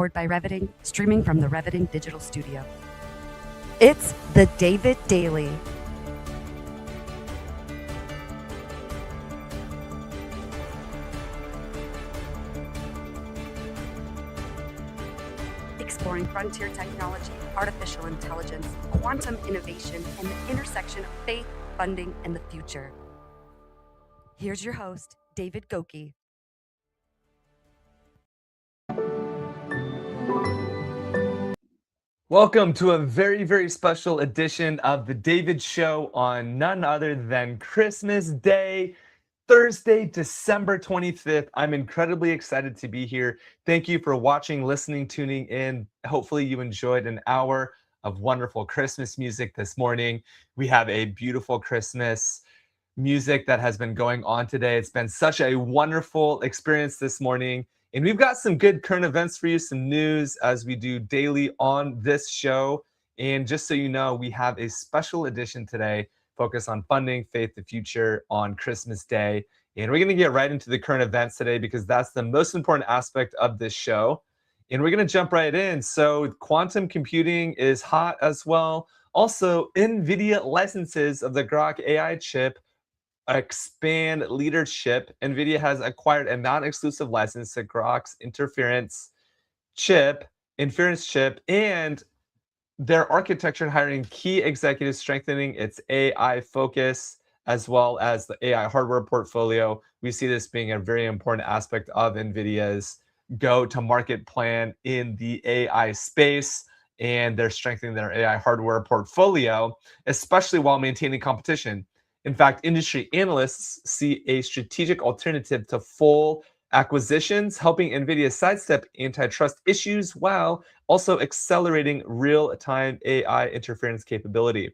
powered by Reveting, streaming from the Reveting Digital Studio. It's the David Daily. Exploring frontier technology, artificial intelligence, quantum innovation, and the intersection of faith, funding, and the future. Here's your host, David Goki. Welcome to a very, very special edition of The David Show on none other than Christmas Day, Thursday, December 25th. I'm incredibly excited to be here. Thank you for watching, listening, tuning in. Hopefully you enjoyed an hour of wonderful Christmas music this morning. We have a beautiful Christmas music that has been going on today. It's been such a wonderful experience this morning. And we've got some good current events for you, some news as we do daily on this show. And just so you know, we have a special edition today focused on funding, faith, the future on Christmas Day. And we're going to get right into the current events today because that's the most important aspect of this show. And we're going to jump right in. So quantum computing is hot as well. Also, NVIDIA licenses of the Grok AI chip expand leadership. NVIDIA has acquired a non-exclusive license to Grok's inference chip, and their architecture and hiring key executives, strengthening its AI focus, as well as the AI hardware portfolio. We see this being a very important aspect of NVIDIA's go-to-market plan in the AI space, and they're strengthening their AI hardware portfolio, especially while maintaining competition. In fact, industry analysts see a strategic alternative to full acquisitions, helping NVIDIA sidestep antitrust issues while also accelerating real-time AI interference capability.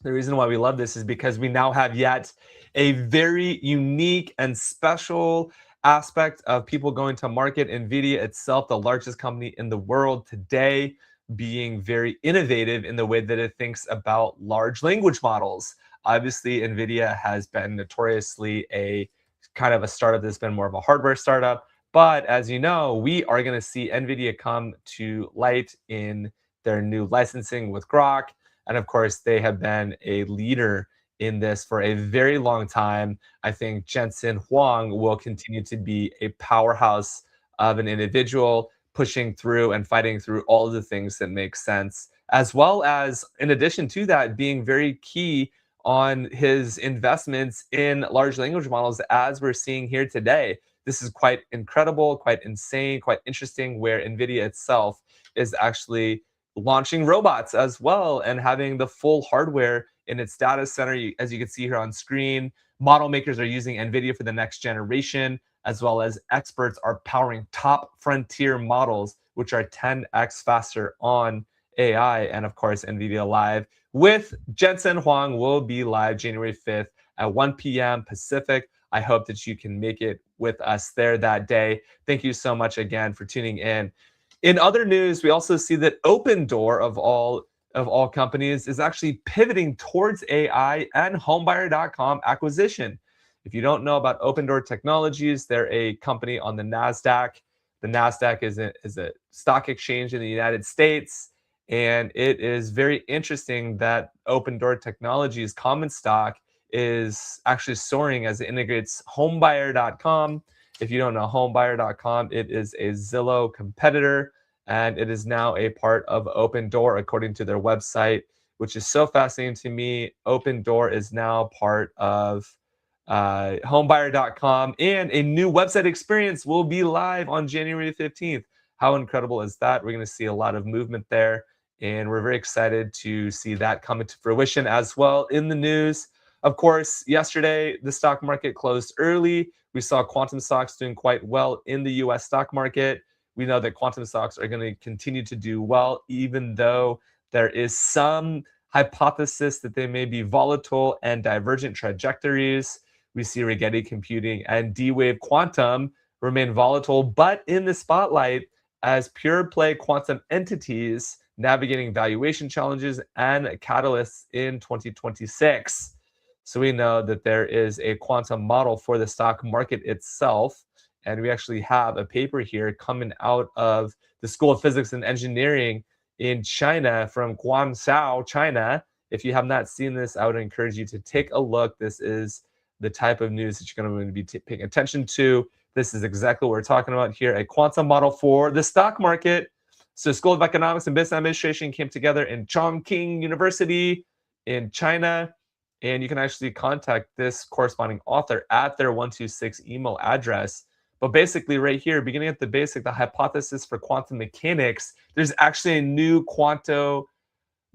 The reason why we love this is because we now have yet a very unique and special aspect of people going to market. NVIDIA itself, the largest company in the world today, being very innovative in the way that it thinks about large language models. Obviously, NVIDIA has been notoriously a kind of a startup that's been more of a hardware startup. But as you know, we are going to see NVIDIA come to light in their new licensing with Grok. And of course, they have been a leader in this for a very long time. I think Jensen Huang will continue to be a powerhouse of an individual, pushing through and fighting through all of the things that make sense, as well as, in addition to that, being very key on his investments in large language models, as we're seeing here today. This is quite incredible, quite insane, quite interesting, where NVIDIA itself is actually launching robots as well and having the full hardware in its data center. As you can see here on screen, model makers are using NVIDIA for the next generation, as well as experts are powering top frontier models, which are 10x faster on AI. And of course, NVIDIA Live with Jensen Huang will be live January 5th at 1 p.m. Pacific. I hope that you can make it with us there that day. Thank you so much again for tuning in. In other news, we also see that Opendoor, of all companies, is actually pivoting towards AI and homebuyer.com acquisition. If you don't know about Opendoor Technologies, they're a company on the NASDAQ. The NASDAQ is a stock exchange in the United States. And it is very interesting that Opendoor Technologies common stock is actually soaring as it integrates homebuyer.com. If you don't know homebuyer.com, it is a Zillow competitor, and it is now a part of Opendoor, according to their website, which is so fascinating to me. Opendoor is now part of homebuyer.com, and a new website experience will be live on January 15th. How incredible is that? We're going to see a lot of movement there. And we're very excited to see that come into fruition as well. In the news, of course, yesterday, the stock market closed early. We saw quantum stocks doing quite well in the US stock market. We know that quantum stocks are going to continue to do well, even though there is some hypothesis that they may be volatile and divergent trajectories. We see Rigetti Computing and D-Wave Quantum remain volatile, but in the spotlight as pure play quantum entities navigating valuation challenges and catalysts in 2026. So we know that there is a quantum model for the stock market itself. And we actually have a paper here coming out of the School of Physics and Engineering in China, from Guangzhou, China. If you have not seen this, I would encourage you to take a look. This is the type of news that you're going to be paying attention to. This is exactly what we're talking about here, a quantum model for the stock market. So School of Economics and Business Administration came together in Chongqing University in China, and you can actually contact this corresponding author at their 126 email address. But basically right here, beginning at the basic, the hypothesis for quantum mechanics, there's actually a new quantum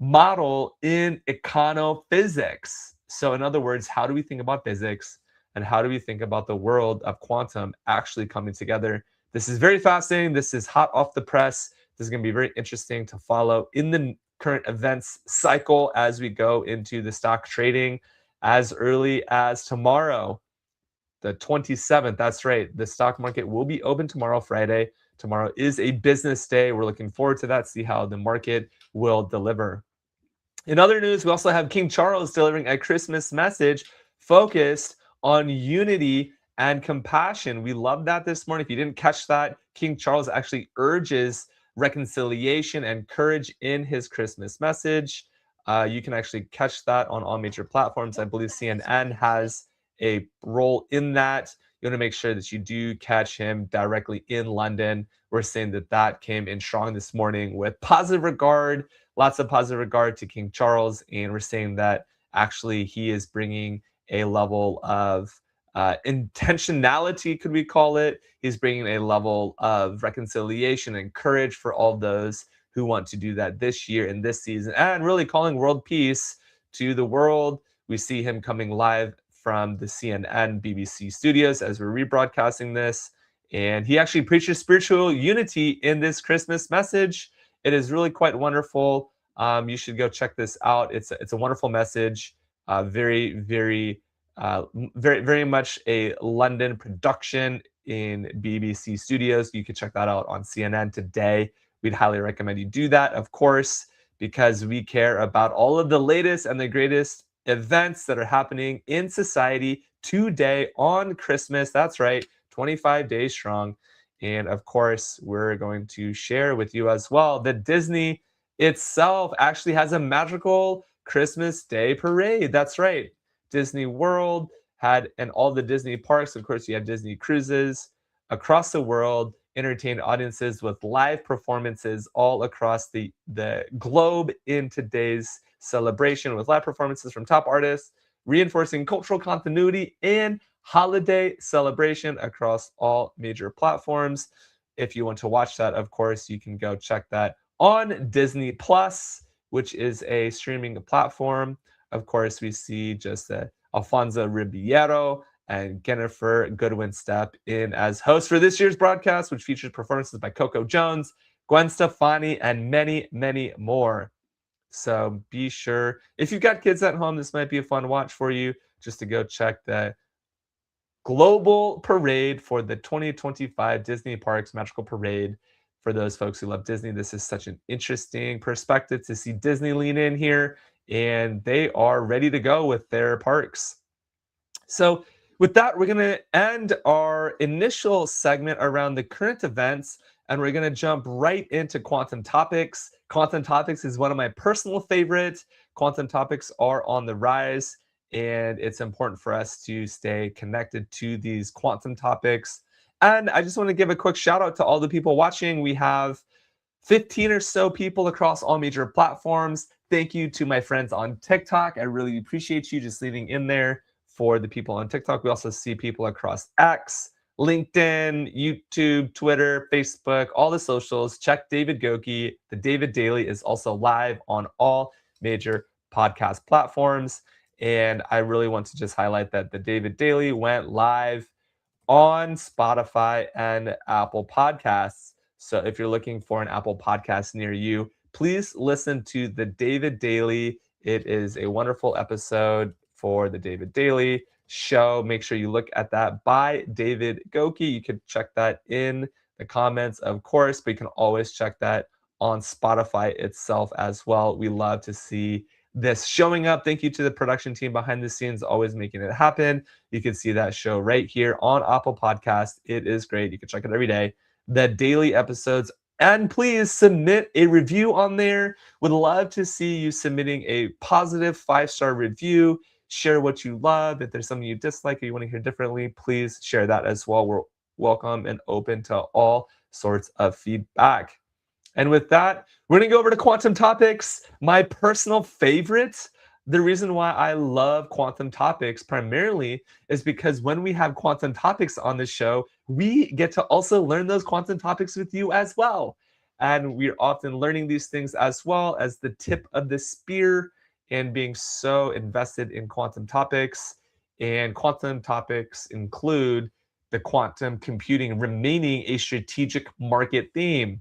model in econophysics. So in other words, how do we think about physics and how do we think about the world of quantum actually coming together? This is very fascinating. This is hot off the press. This is going to be very interesting to follow in the current events cycle as we go into the stock trading as early as tomorrow, the 27th. That's right. The stock market will be open tomorrow, Friday. Tomorrow is a business day. We're looking forward to that, see how the market will deliver. In other news, we also have King Charles delivering a Christmas message focused on unity and compassion. We love that this morning. If you didn't catch that, King Charles actually urges reconciliation and courage in his Christmas message. You can actually catch that on all major platforms. I believe CNN has a role in that. You want to make sure that you do catch him directly in London. We're saying that that came in strong this morning with positive regard, lots of positive regard to King Charles. And we're saying that actually he is bringing a level of intentionality, could we call it? He's bringing a level of reconciliation and courage for all those who want to do that this year and this season, and really calling world peace to the world. We see him coming live from the CNN BBC studios as we're rebroadcasting this. And he actually preaches spiritual unity in this Christmas message. It is really quite wonderful. You should go check this out. It's a wonderful message. Very much a London production in BBC studios. You can check that out on CNN today. We'd highly recommend you do that, of course, because we care about all of the latest and the greatest events that are happening in society today on Christmas. That's right, 25 days strong. And of course, we're going to share with you as well that Disney itself actually has a magical Christmas Day parade. That's right. Disney World had, and all the Disney parks, of course, you have Disney cruises across the world, entertain audiences with live performances all across the globe in today's celebration with live performances from top artists, reinforcing cultural continuity and holiday celebration across all major platforms. If you want to watch that, of course, you can go check that on Disney Plus, which is a streaming platform. Of course, we see just Alfonso Ribeiro and Jennifer Goodwin step in as hosts for this year's broadcast, which features performances by Coco Jones, Gwen Stefani, and many, many more. So be sure, if you've got kids at home, this might be a fun watch for you, just to go check the global parade for the 2025 Disney Parks Magical Parade. For those folks who love Disney, this is such an interesting perspective to see Disney lean in here, and they are ready to go with their parks. So with that, we're going to end our initial segment around the current events, and we're going to jump right into quantum topics. Quantum topics is one of my personal favorites. Quantum topics are on the rise, and it's important for us to stay connected to these quantum topics. And I just want to give a quick shout out to all the people watching. We have 15 or so people across all major platforms. Thank you to my friends on TikTok. I really appreciate you just leaving in there for the people on TikTok. We also see people across X, LinkedIn, YouTube, Twitter, Facebook, all the socials. Check David Goki. The David Daily is also live on all major podcast platforms. And I really want to just highlight that the David Daily went live on Spotify and Apple Podcasts. So if you're looking for an Apple Podcast near you, please listen to the David Daily. It is a wonderful episode for the David Daily show. Make sure you look at that by David Goki. You can check that in the comments, of course, but you can always check that on Spotify itself as well. We love to see this showing up. Thank you to the production team behind the scenes, always making it happen. You can see that show right here on Apple Podcast. It is great. You can check it every day. The daily episodes And please submit a review on there. Would love to see you submitting a positive 5-star review. Share what you love. If there's something you dislike or you want to hear differently, please share that as well. We're welcome and open to all sorts of feedback. And with that, we're going to go over to quantum topics, my personal favorite. The reason why I love quantum topics primarily is because when we have quantum topics on the show, we get to also learn those quantum topics with you as well. And we're often learning these things as well as the tip of the spear and being so invested in quantum topics. And quantum topics include the quantum computing remaining a strategic market theme.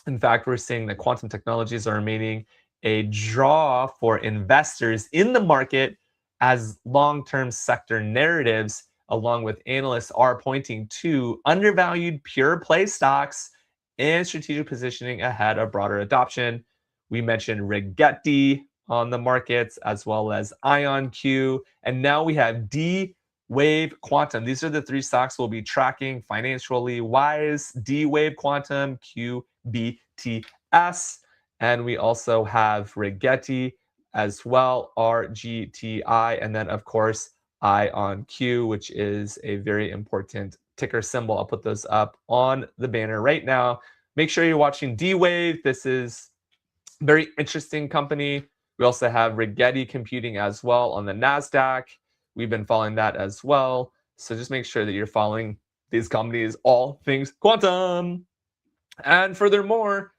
In fact, we're seeing that quantum technologies are remaining a draw for investors in the market as long-term sector narratives, along with analysts, are pointing to undervalued pure play stocks and strategic positioning ahead of broader adoption. We mentioned Rigetti on the markets as well as IonQ, and now we have D-Wave Quantum. These are the three stocks we'll be tracking financially wise: D-Wave Quantum, QBTS, and we also have Rigetti as well, RGTI, and then of course IonQ, which is a very important ticker symbol. I'll put those up on the banner right now. Make sure you're watching D-Wave. This is a very interesting company. We also have Rigetti Computing as well on the NASDAQ. We've been following that as well. So just make sure that you're following these companies, all things quantum. And furthermore,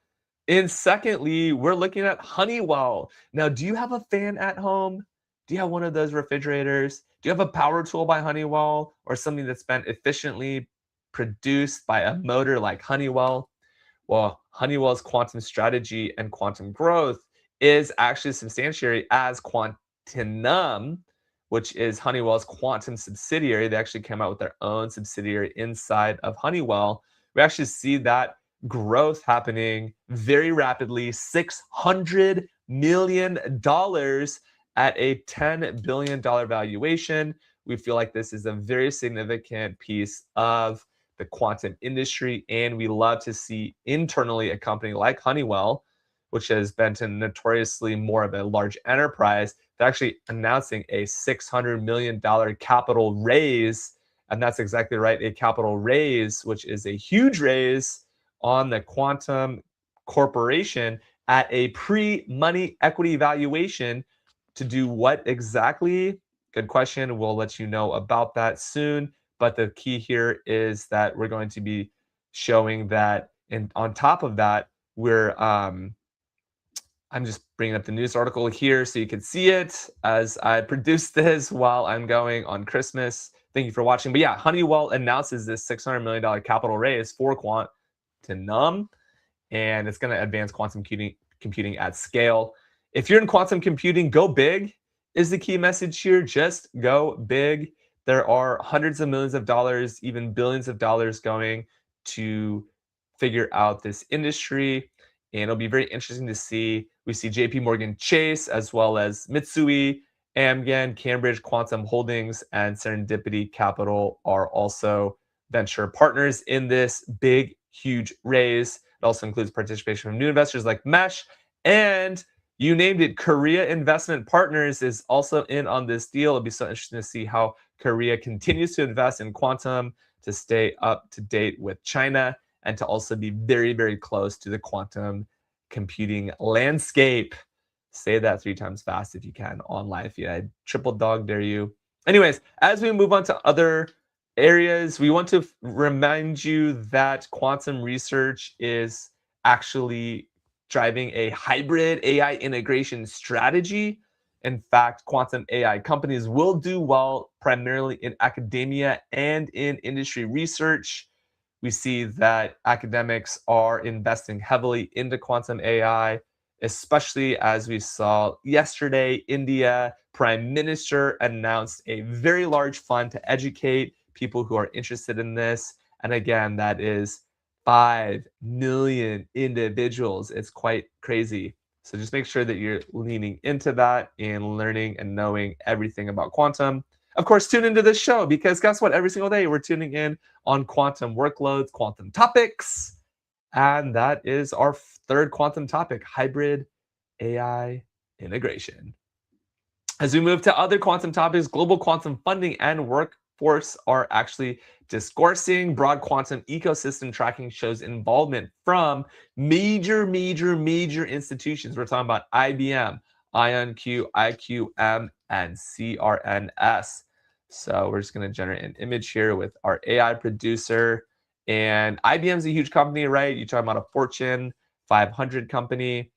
secondly, we're looking at Honeywell. Now, do you have a fan at home? Do you have one of those refrigerators? Do you have a power tool by Honeywell or something that's been efficiently produced by a motor like Honeywell? Well, Honeywell's quantum strategy and quantum growth is actually substantiated as Quantinum, which is Honeywell's quantum subsidiary. They actually came out with their own subsidiary inside of Honeywell. We actually see that growth happening very rapidly, $600 million at a $10 billion valuation. We feel like this is a very significant piece of the quantum industry, and we love to see internally a company like Honeywell, which has been notoriously more of a large enterprise, they're actually announcing a $600 million capital raise. And that's exactly right, a capital raise, which is a huge raise on the Quantum Corporation at a pre-money equity valuation. To do what exactly? Good question. We'll let you know about that soon. But the key here is that we're going to be showing that, and on top of that, we're I'm just bringing up the news article here so you can see it as I produce this while I'm going on Christmas. Thank you for watching. But yeah, Honeywell announces this $600 million capital raise for Quantinum, and it's going to advance quantum computing at scale. If you're in quantum computing, go big is the key message here. Just go big. There are hundreds of millions of dollars, even billions of dollars going to figure out this industry. And it'll be very interesting to see. We see JP Morgan Chase, as well as Mitsui, Amgen, Cambridge Quantum Holdings, and Serendipity Capital are also venture partners in this big, huge raise. It also includes participation from new investors like Mesh, and you named it, Korea Investment Partners is also in on this deal. It'll be so interesting to see how Korea continues to invest in quantum to stay up to date with China and to also be very, very close to the quantum computing landscape. Say that 3 times fast if you can on live feed. I triple dog dare you. Anyways, as we move on to other areas, we want to remind you that quantum research is actually driving a hybrid AI integration strategy. In fact, quantum AI companies will do well primarily in academia and in industry research. We see that academics are investing heavily into quantum AI, especially as we saw yesterday, India Prime Minister announced a very large fund to educate people who are interested in this. And again, that is 5 million individuals. It's quite crazy. So just make sure that you're leaning into that and learning and knowing everything about quantum. Of course, tune into this show because guess what? Every single day we're tuning in on quantum workloads, quantum topics, And that is our third quantum topic, hybrid AI integration. As we move to other quantum topics, global quantum funding and workforce are actually discoursing. Broad quantum ecosystem tracking shows involvement from major institutions. We're talking about IBM, IonQ, IQM, and CRNS. So we're just going to generate an image here with our AI producer. And IBM is a huge company, right? You're talking about a Fortune 500 company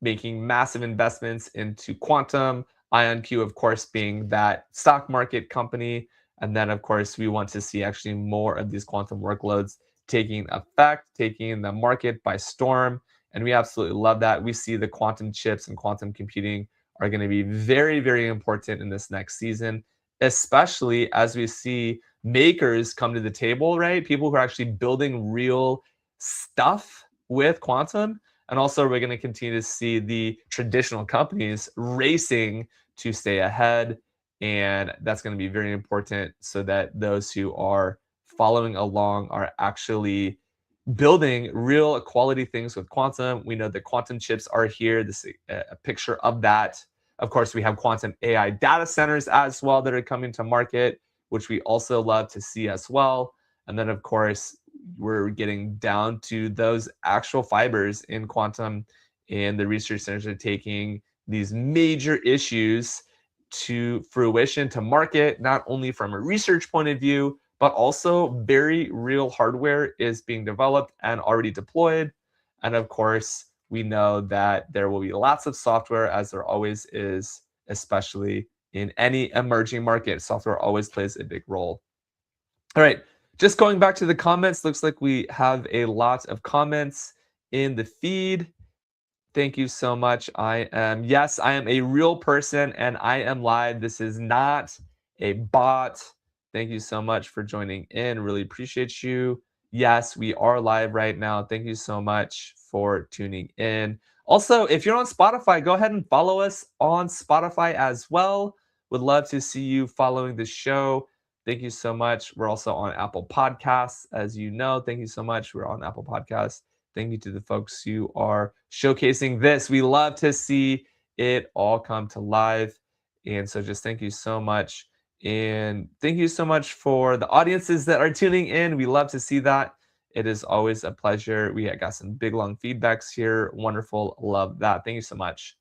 making massive investments into quantum. IonQ, of course, being that stock market company. And then, of course, we want to see actually more of these quantum workloads taking effect, taking the market by storm. And we absolutely love that. We see the quantum chips and quantum computing are going to be very important in this next season, especially as we see makers come to the table, right? People who are actually building real stuff with quantum. And also, we're going to continue to see the traditional companies racing to stay ahead. And that's going to be very important so that those who are following along are actually building real quality things with quantum. We know that quantum chips are here. This is a picture of that. Of course, we have quantum AI data centers as well that are coming to market, which we also love to see as well. And then, of course, we're getting down to those actual fibers in quantum, and the research centers are taking these major issues to fruition, to market, not only from a research point of view, but also very real hardware is being developed and already deployed. And of course, we know that there will be lots of software, as there always is, especially in any emerging market. Software always plays a big role. All right, just going back to the comments, looks like we have a lot of comments in the feed. Thank you so much. Yes, I am a real person and I am live. This is not a bot. Thank you so much for joining in. Really appreciate you. Yes, we are live right now. Thank you so much for tuning in. Also, if you're on Spotify, go ahead and follow us on Spotify as well. Would love to see you following the show. Thank you so much. We're also on Apple Podcasts, as you know. Thank you so much. We're on Apple Podcasts. Thank you to the folks who are showcasing this. We love to see it all come to life. And so just thank you so much. And thank you so much for the audiences that are tuning in. We love to see that. It is always a pleasure. We got some big, long feedbacks here. Wonderful. Love that. Thank you so much.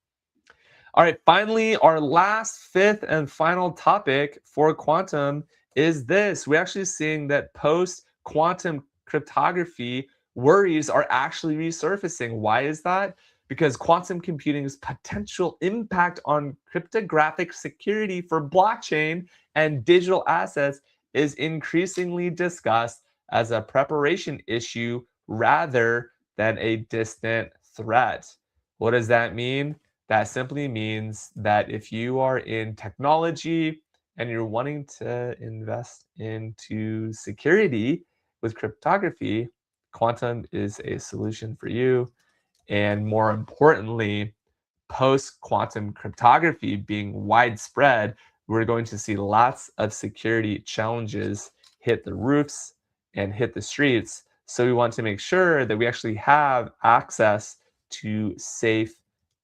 All right, finally, our last, fifth, and final topic for quantum is this. We're actually seeing that post-quantum cryptography worries are actually resurfacing. Why is that? Because quantum computing's potential impact on cryptographic security for blockchain and digital assets is increasingly discussed as a preparation issue rather than a distant threat. What does that mean? That simply means that if you are in technology and you're wanting to invest into security with cryptography, quantum is a solution for you. And more importantly, post-quantum cryptography being widespread, we're going to see lots of security challenges hit the roofs and hit the streets. So we want to make sure that we actually have access to safe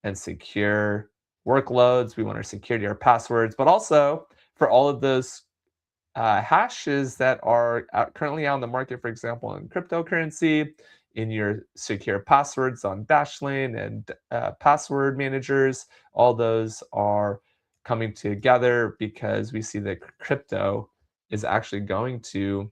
and secure workloads. We want our security, our passwords, but also for all of those hashes that are currently on the market, for example, in cryptocurrency, in your secure passwords on Dashlane and password managers. All those are coming together because we see that crypto is actually going to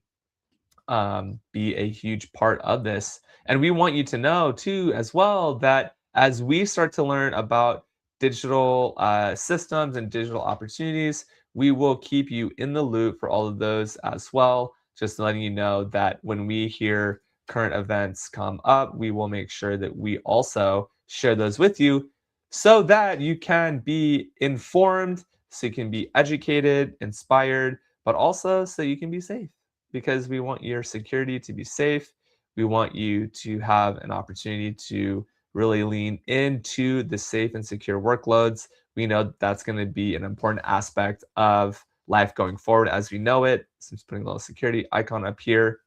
be a huge part of this. And we want you to know too, as well, that as we start to learn about digital systems and digital opportunities, we will keep you in the loop for all of those as well. Just letting you know that when we hear current events come up, we will make sure that we also share those with you so that you can be informed, so you can be educated, inspired, but also so you can be safe, because we want your security to be safe. We want you to have an opportunity to really lean into the safe and secure workloads. We know that's going to be an important aspect of life going forward as we know it. So I'm just putting a little security icon up here.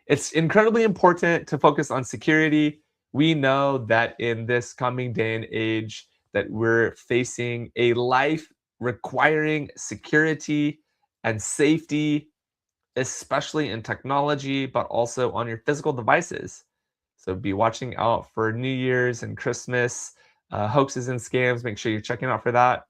It's incredibly important to focus on security. We know that in this coming day and age that we're facing a life requiring security and safety, especially in technology, but also on your physical devices. So be watching out for New Year's and Christmas hoaxes and scams. Make sure you're checking out for that.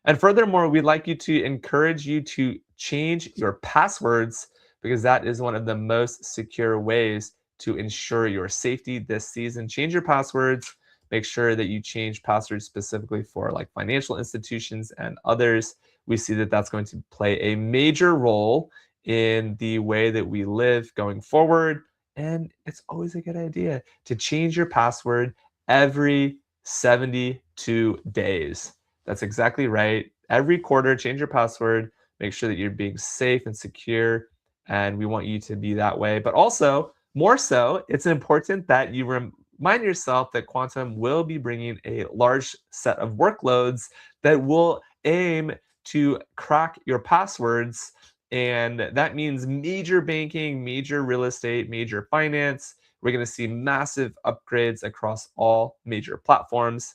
And furthermore, we'd like you to encourage you to change your passwords because that is one of the most secure ways to ensure your safety this season. Change your passwords. Make sure that you change passwords specifically for like financial institutions and others. We see that that's going to play a major role in the way that we live going forward. And it's always a good idea to change your password every 72 days. That's exactly right. Every quarter, change your password. Make sure that you're being safe and secure. And we want you to be that way. But also, more so, it's important that you remind yourself that Quantum will be bringing a large set of workloads that will aim to crack your passwords. And that means major banking, major real estate, major finance. We're going to see massive upgrades across all major platforms.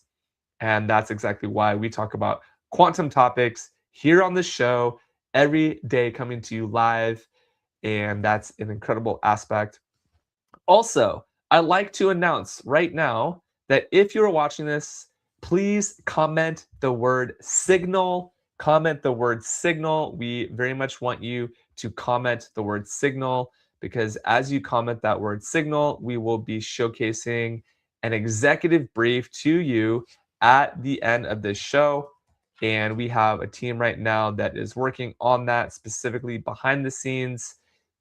And that's exactly why we talk about quantum topics here on the show every day, coming to you live. And that's an incredible aspect. Also, I'd like to announce right now that if you're watching this, please comment the word signal. Comment the word signal. We very much want you to comment the word signal because as you comment that word signal, we will be showcasing an executive brief to you at the end of this show. And we have a team right now that is working on that specifically behind the scenes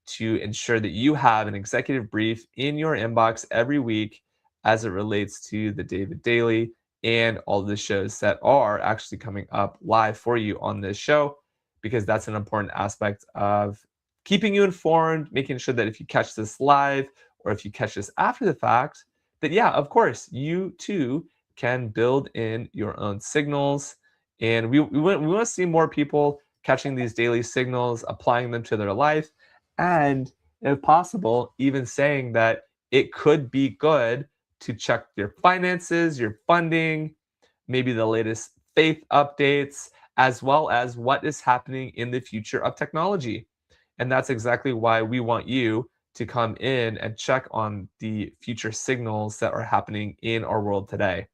to ensure that you have an executive brief in your inbox every week as it relates to the David Daily and all the shows that are actually coming up live for you on this show, because that's an important aspect of keeping you informed, making sure that if you catch this live or if you catch this after the fact, that yeah, of course, you too can build in your own signals. And we want to see more people catching these daily signals, applying them to their life, and if possible, even saying that it could be good to check your finances, your funding, maybe the latest faith updates, as well as what is happening in the future of technology. And that's exactly why we want you to come in and check on the future signals that are happening in our world today.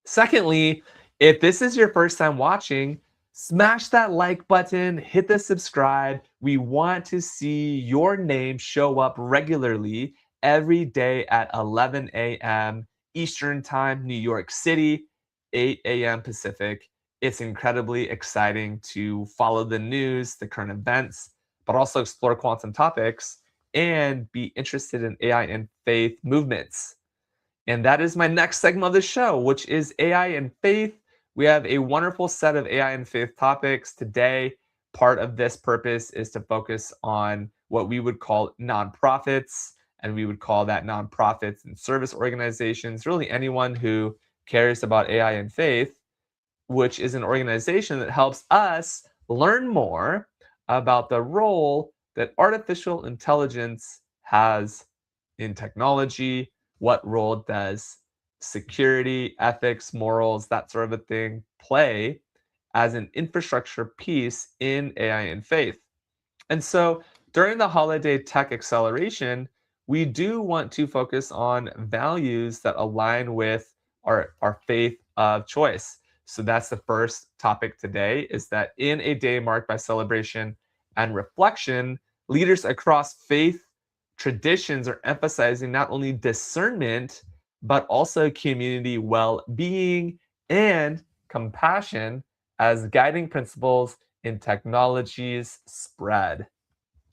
Secondly, if this is your first time watching, smash that like button, hit the subscribe. We want to see your name show up regularly every day at 11 a.m. Eastern Time, New York City, 8 a.m. Pacific. It's incredibly exciting to follow the news, the current events, but also explore quantum topics and be interested in AI and faith movements. And that is my next segment of the show, which is AI and faith. We have a wonderful set of AI and faith topics today. Part of this purpose is to focus on what we would call nonprofits, and we would call that nonprofits and service organizations, really anyone who cares about AI and faith, which is an organization that helps us learn more about the role that artificial intelligence has in technology. What role does security, ethics, morals, that sort of a thing play as an infrastructure piece in AI and faith? And so during the holiday tech acceleration, we do want to focus on values that align with our faith of choice. So that's the first topic today, is that in a day marked by celebration and reflection, leaders across faith traditions are emphasizing not only discernment, but also community well-being and compassion as guiding principles in technology's spread.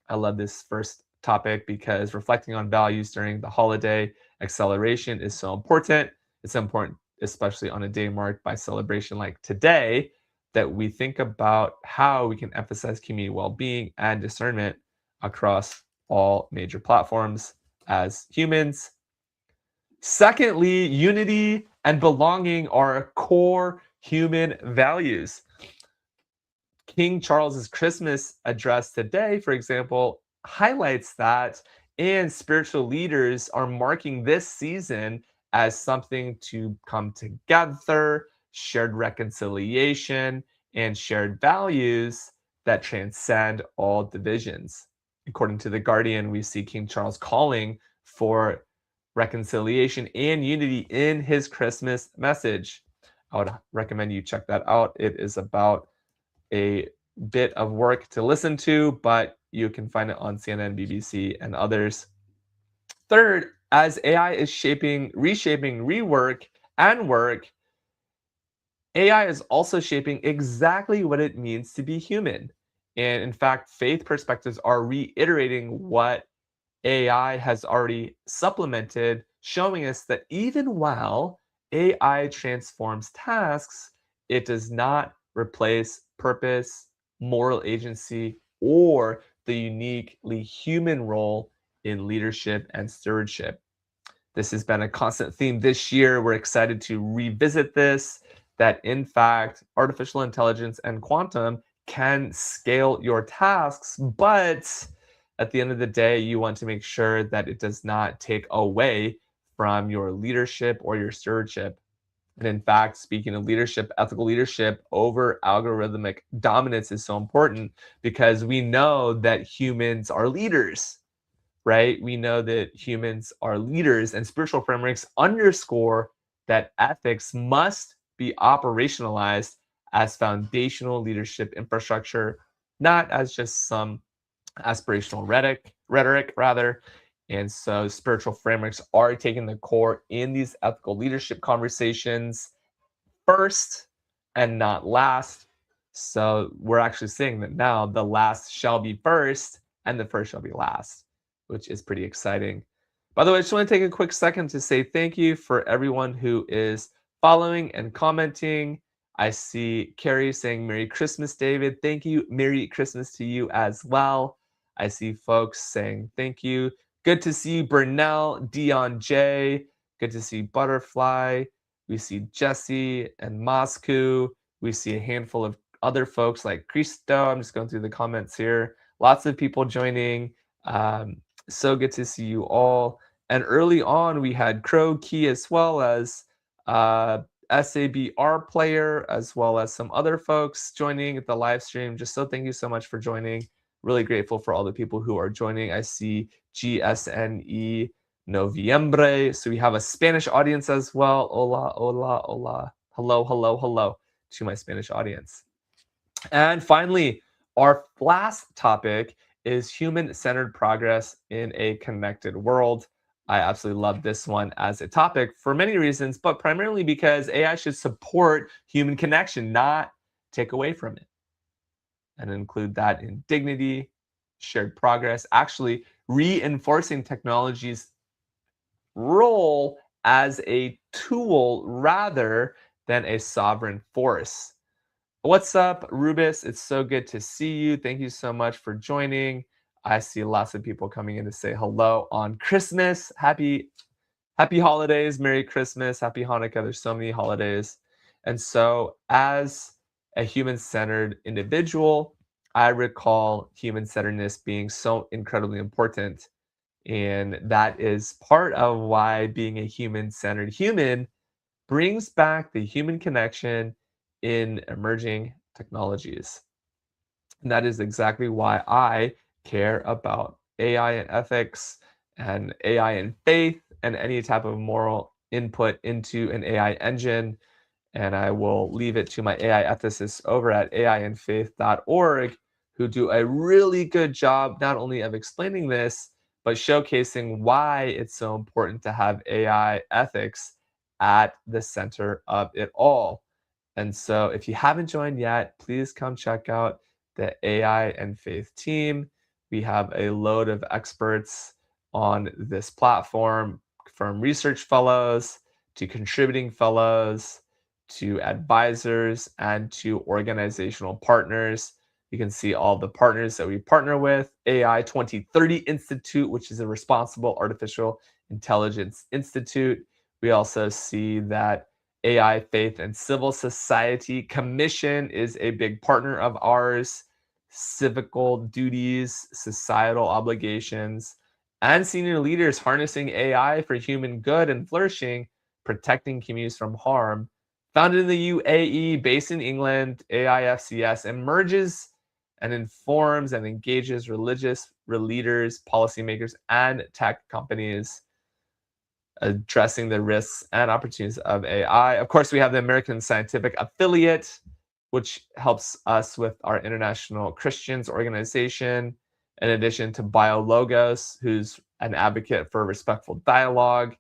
I love this first topic because reflecting on values during the holiday acceleration is so important. It's important, especially on a day marked by celebration like today, that we think about how we can emphasize community well-being and discernment across all major platforms as humans. Secondly, unity and belonging are core human values. King Charles's Christmas address today, for example, highlights that And spiritual leaders are marking this season as something to come together, shared reconciliation, and shared values that transcend all divisions. According to The Guardian, we see King Charles calling for reconciliation and unity in his Christmas message. I would recommend you check that out. It is about a bit of work to listen to, but you can find it on CNN, BBC, and others. Third, as AI is reshaping rework and work, AI is also shaping exactly what it means to be human. And in fact, faith perspectives are reiterating what AI has already supplemented, showing us that even while AI transforms tasks, it does not replace purpose, moral agency, or the uniquely human role in leadership and stewardship. This has been a constant theme this year. We're excited to revisit this, that in fact, artificial intelligence and quantum can scale your tasks, but at the end of the day, you want to make sure that it does not take away from your leadership or your stewardship. And in fact, speaking of leadership, ethical leadership over algorithmic dominance is so important because we know that humans are leaders, right? We know that humans are leaders, and spiritual frameworks underscore that ethics must be operationalized as foundational leadership infrastructure, not as just some aspirational rhetoric rather. And so spiritual frameworks are taking the core in these ethical leadership conversations first and not last. So we're actually saying that now the last shall be first and the first shall be last, which is pretty exciting. By the way, I just want to take a quick second to say thank you for everyone who is following and commenting. I see Carrie saying Merry Christmas, David. Thank you. Merry Christmas to you as well. I see folks saying thank you. Good to see you, Burnell, Dion J. Good to see Butterfly. We see Jesse and Moscow. We see a handful of other folks like Cristo. I'm just going through the comments here. Lots of people joining. So good to see you all. And early on, we had Crow Key as well as SABR player, as well as some other folks joining the live stream. Just so thank you so much for joining. Really grateful for all the people who are joining. I see GSNE Noviembre. So we have a Spanish audience as well. Hola, hola, hola. Hello, hello, hello to my Spanish audience. And finally, our last topic is human-centered progress in a connected world. I absolutely love this one as a topic for many reasons, but primarily because AI should support human connection, not take away from it. And include that in dignity, shared progress, actually reinforcing technology's role as a tool rather than a sovereign force. What's up, Rubis? It's so good to see you. Thank you so much for joining. I see lots of people coming in to say hello on Christmas. Happy holidays, Merry Christmas, Happy Hanukkah. There's so many holidays. And so as a human-centered individual, I recall human-centeredness being so incredibly important. And that is part of why being a human-centered human brings back the human connection in emerging technologies. And that is exactly why I care about AI and ethics and AI and faith and any type of moral input into an AI engine. And I will leave it to my AI ethicists over at aiandfaith.org who do a really good job not only of explaining this, but showcasing why it's so important to have AI ethics at the center of it all. And so if you haven't joined yet, please come check out the AI and Faith team. We have a load of experts on this platform, from research fellows to contributing fellows to advisors and to organizational partners. You can see all the partners that we partner with. AI 2030 Institute, which is a responsible artificial intelligence institute. We also see that AI, Faith, and Civil Society Commission is a big partner of ours. Civical duties, societal obligations, and senior leaders harnessing AI for human good and flourishing, protecting communities from harm. Founded in the UAE, based in England, AIFCS emerges and informs and engages religious leaders, policymakers, and tech companies addressing the risks and opportunities of AI. Of course, we have the American Scientific Affiliate, which helps us with our International Christians organization, in addition to BioLogos, who's an advocate for respectful dialogue,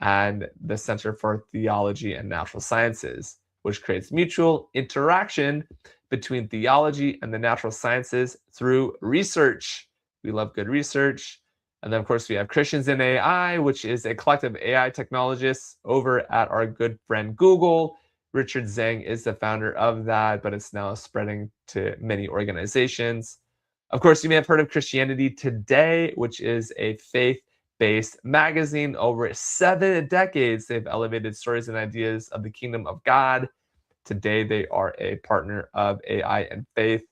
and the Center for Theology and Natural Sciences, which creates mutual interaction between theology and the natural sciences through research. We love good research. And then, of course, we have Christians in AI, which is a collective AI technologists over at our good friend Google. Richard Zhang is the founder of that, but it's now spreading to many organizations. Of course, you may have heard of Christianity Today, which is a faith-based magazine. Over 7 decades, they've elevated stories and ideas of the kingdom of God. Today, they are a partner of AI and faith.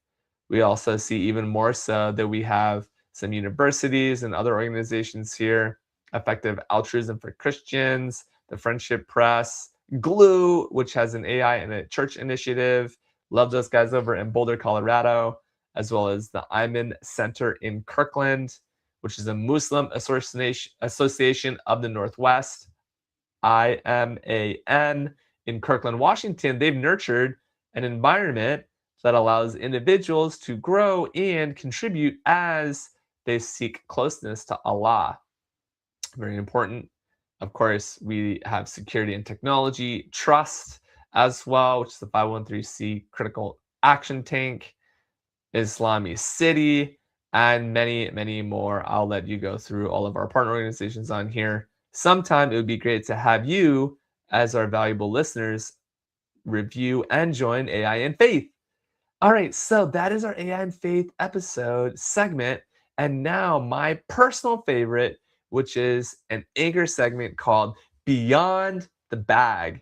We also see even more so that we have some universities and other organizations here, Effective Altruism for Christians, the Friendship Press, Glue, which has an AI and a church initiative. Love those guys over in Boulder, Colorado, as well as the Iman Center in Kirkland, which is a Muslim Association of the Northwest, IMAN, in Kirkland, Washington. They've nurtured an environment that allows individuals to grow and contribute as they seek closeness to Allah. Very important. Of course, we have security and technology, trust as well, which is the 513C critical action tank, Islami City, and many, many more. I'll let you go through all of our partner organizations on here. Sometime it would be great to have you, as our valuable listeners, review and join AI and Faith. All right, so that is our AI and Faith episode segment. And now my personal favorite, which is an anchor segment called Beyond the Bag.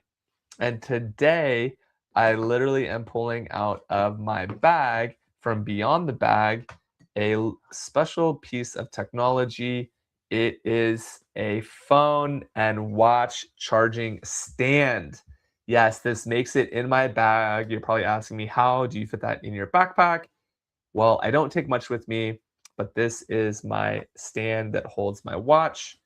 And today, I literally am pulling out of my bag from Beyond the Bag a special piece of technology. It is a phone and watch charging stand. Yes, this makes it in my bag. You're probably asking me, how do you fit that in your backpack? Well, I don't take much with me, but this is my stand that holds my watch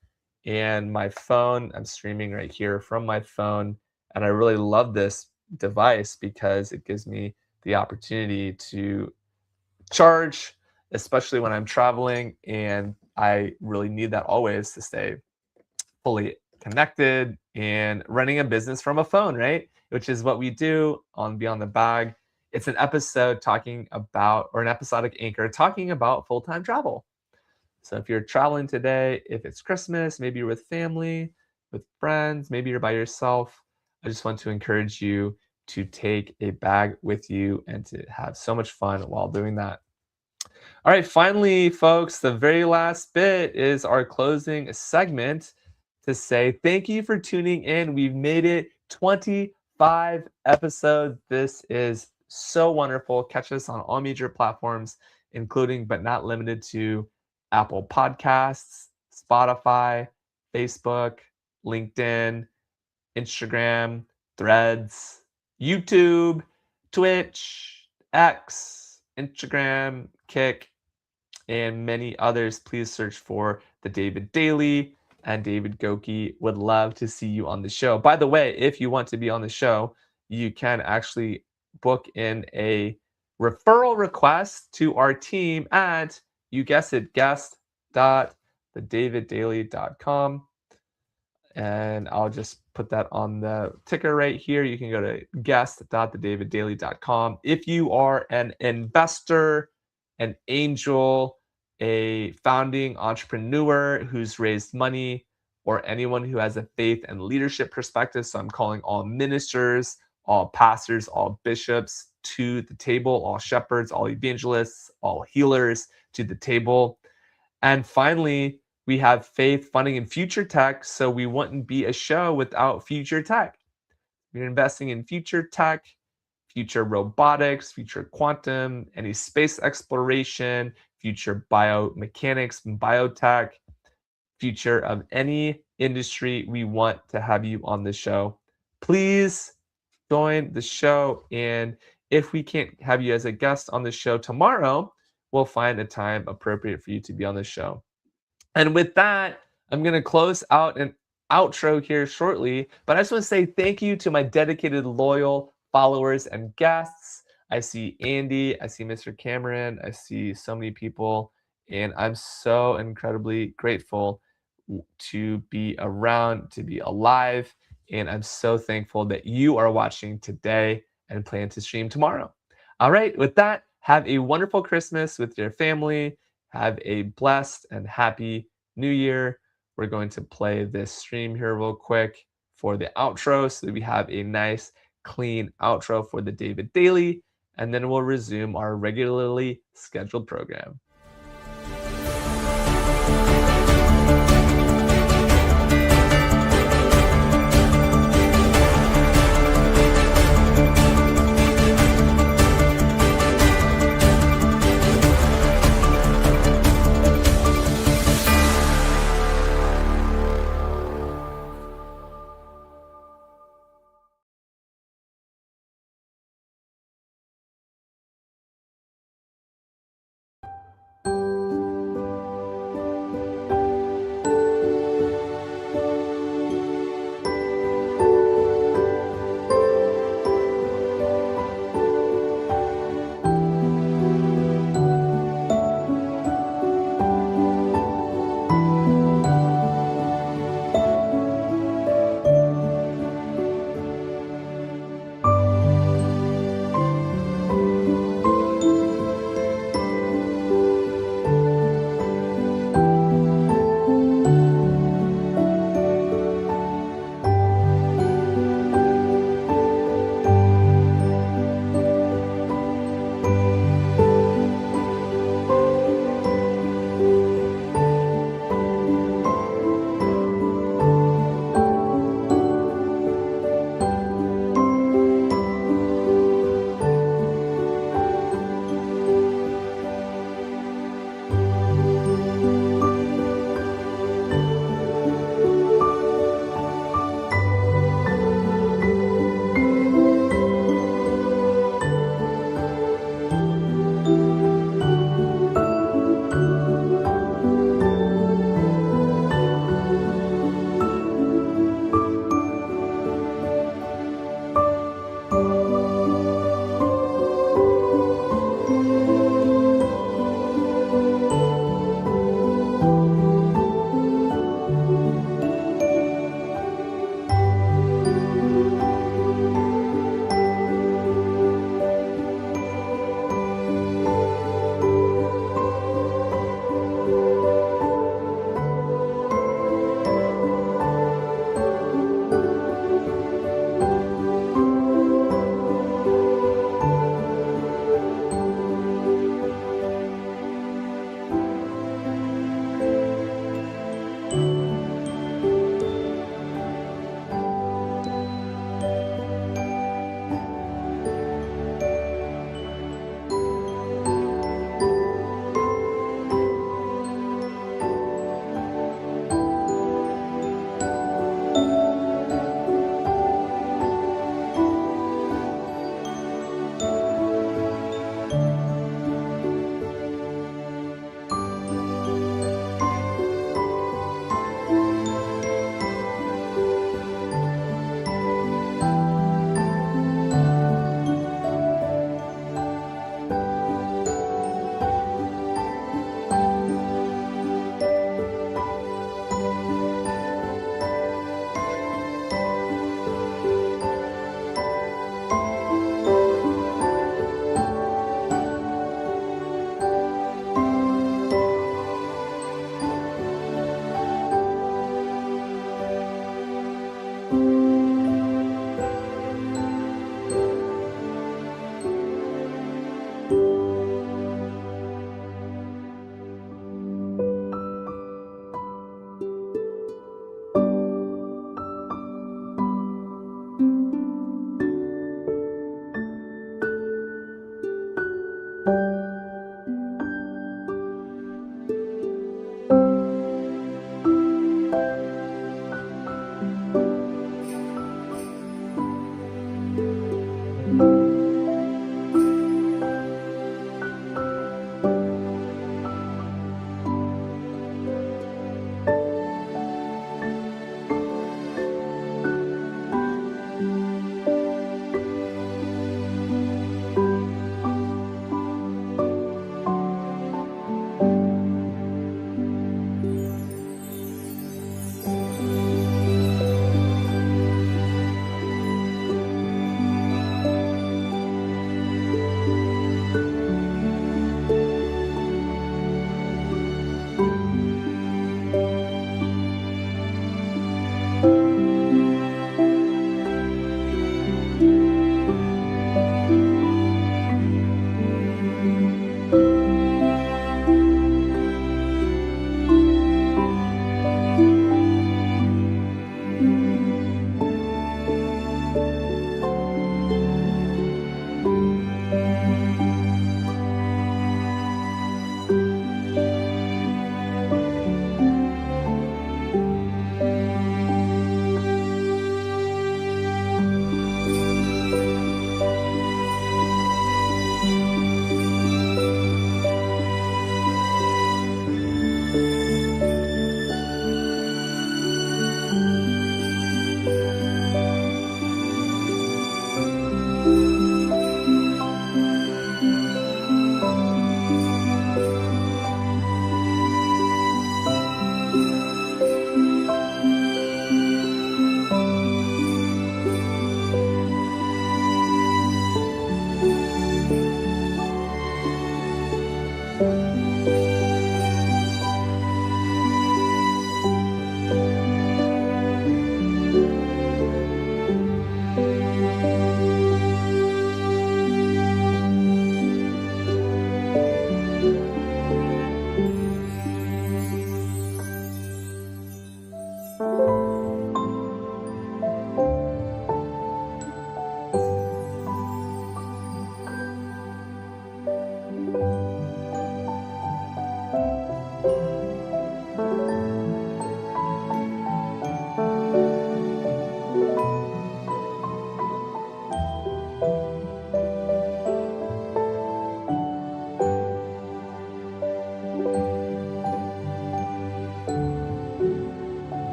and my phone. I'm streaming right here from my phone. And I really love this device because it gives me the opportunity to charge, especially when I'm traveling. And I really need that always to stay fully connected and running a business from a phone, right? Which is what we do on Beyond the Bag. It's an episode talking about, or an episodic anchor talking about full-time travel. So if you're traveling today, if it's Christmas, maybe you're with family, with friends, maybe you're by yourself, I just want to encourage you to take a bag with you and to have so much fun while doing that. All right, finally, folks, the very last bit is our closing segment to say thank you for tuning in. We've made it 25 episodes. This is so wonderful. Catch us on all major platforms, including but not limited to Apple Podcasts, Spotify, Facebook, LinkedIn, Instagram, Threads, YouTube, Twitch, X, Instagram, Kick, and many others. Please search for The David Daily and David Goki. Would love to see you on the show. By the way, if you want to be on the show, you can actually book in a referral request to our team at, you guessed it, guest.thedaviddaily.com. And I'll just put that on the ticker right here. You can go to guest.thedaviddaily.com. If you are an investor, an angel, a founding entrepreneur who's raised money, or anyone who has a faith and leadership perspective, so I'm calling all ministers, all pastors, all bishops to the table, all shepherds, all evangelists, all healers to the table. And finally, we have faith, funding, and future tech, so we wouldn't be a show without future tech. We're investing in future tech, future robotics, future quantum, any space exploration, future biomechanics and biotech, future of any industry we want to have you on the show, please join the show. And if we can't have you as a guest on the show tomorrow, we'll find a time appropriate for you to be on the show. And with that, I'm going to close out an outro here shortly, but I just want to say thank you to my dedicated, loyal followers and guests. I see Andy, I see Mr. Cameron, I see so many people, and I'm so incredibly grateful to be around, to be alive, and I'm so thankful that you are watching today and plan to stream tomorrow. All right, with that, have a wonderful Christmas with your family. Have a blessed and happy New Year. We're going to play this stream here real quick for the outro so that we have a nice, clean outro for the David Daily, and then we'll resume our regularly scheduled program.